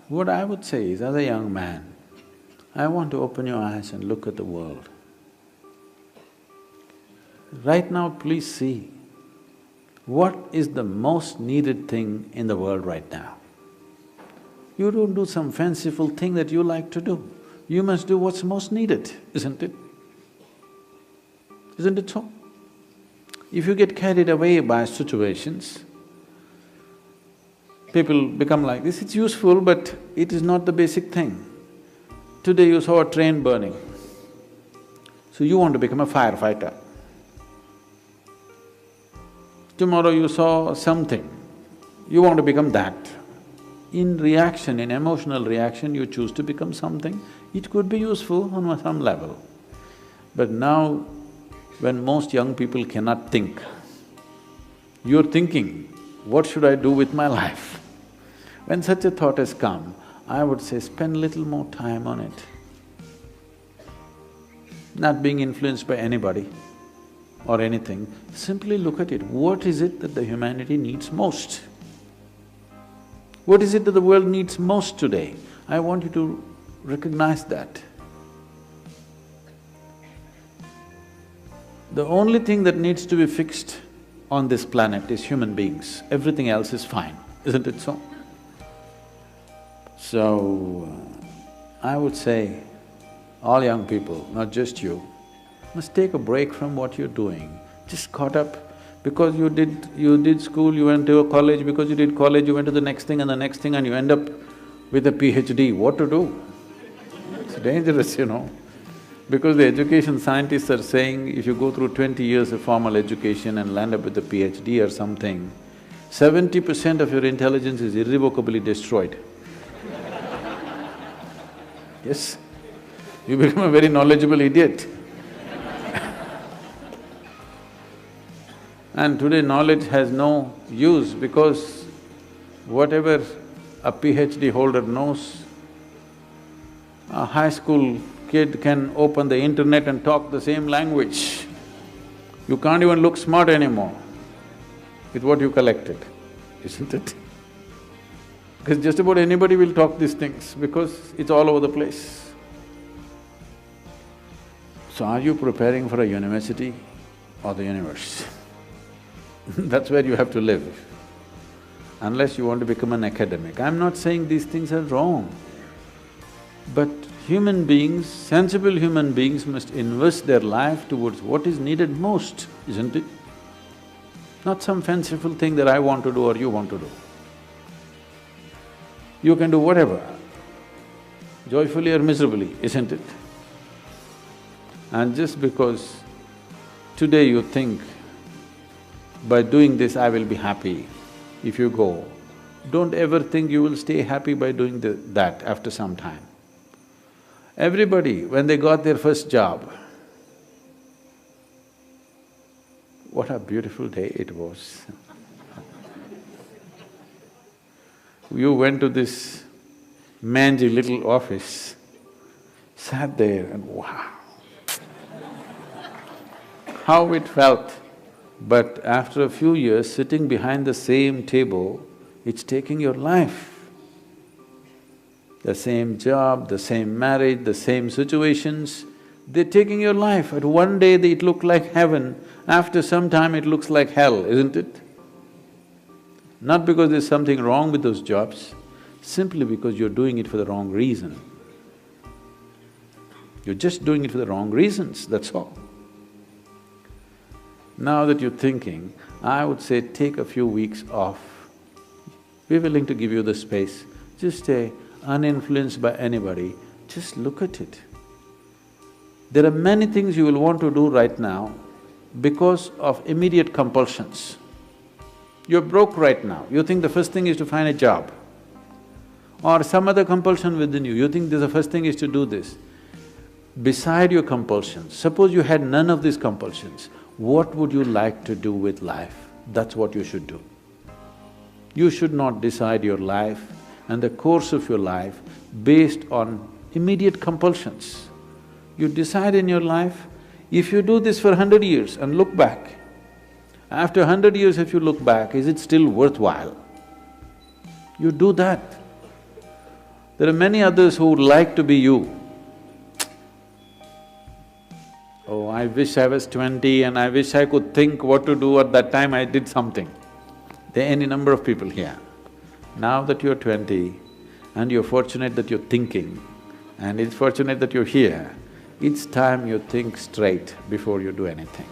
What I would say is, as a young man, I want to open your eyes and look at the world. Right now, please see, what is the most needed thing in the world right now? You don't do some fanciful thing that you like to do. You must do what's most needed, isn't it? Isn't it so? If you get carried away by situations, people become like this, it's useful but it is not the basic thing. Today you saw a train burning, so you want to become a firefighter. Tomorrow you saw something, you want to become that. In reaction, in emotional reaction, you choose to become something. It could be useful on some level. But now, when most young people cannot think, you're thinking, what should I do with my life? When such a thought has come, I would say spend little more time on it. Not being influenced by anybody or anything, simply look at it. What is it that the humanity needs most? What is it that the world needs most today? I want you to recognize that. The only thing that needs to be fixed on this planet is human beings. Everything else is fine, isn't it so? So, I would say, all young people, not just you, must take a break from what you're doing. Just caught up because you did school, you went to a college, because you did college, you went to the next thing and the next thing and you end up with a PhD. What to do? It's dangerous, you know. Because the education scientists are saying if you go through 20 years of formal education and land up with a PhD or something, 70% of your intelligence is irrevocably destroyed. Yes, you become a very knowledgeable idiot. And today knowledge has no use because whatever a PhD holder knows, a high school kid can open the internet and talk the same language. You can't even look smart anymore with what you collected, isn't it? Because just about anybody will talk these things because it's all over the place. So are you preparing for a university or the universe? That's where you have to live, unless you want to become an academic. I'm not saying these things are wrong, but human beings, sensible human beings must invest their life towards what is needed most, isn't it? Not some fanciful thing that I want to do or you want to do. You can do whatever, joyfully or miserably, isn't it? And just because today you think, by doing this I will be happy, if you go, don't ever think you will stay happy by doing that after some time. Everybody, when they got their first job, what a beautiful day it was. You went to this mangy little office, sat there and wow, how it felt. But after a few years, sitting behind the same table, it's taking your life. The same job, the same marriage, the same situations, they're taking your life. At one day it looked like heaven, after some time it looks like hell, isn't it? Not because there's something wrong with those jobs, simply because you're doing it for the wrong reason. You're just doing it for the wrong reasons, that's all. Now that you're thinking, I would say take a few weeks off. We're willing to give you the space. Just stay uninfluenced by anybody, just look at it. There are many things you will want to do right now because of immediate compulsions. You're broke right now, you think the first thing is to find a job. Or some other compulsion within you, you think the first thing is to do this. Beside your compulsions, suppose you had none of these compulsions, what would you like to do with life? That's what you should do. You should not decide your life and the course of your life based on immediate compulsions. You decide in your life, if you do this for 100 years and look back, after 100 years if you look back, is it still worthwhile? You do that. There are many others who would like to be you. Oh, I wish I was 20 and I wish I could think what to do at that time I did something. There are any number of people here. Now that you're 20 and you're fortunate that you're thinking and it's fortunate that you're here, it's time you think straight before you do anything.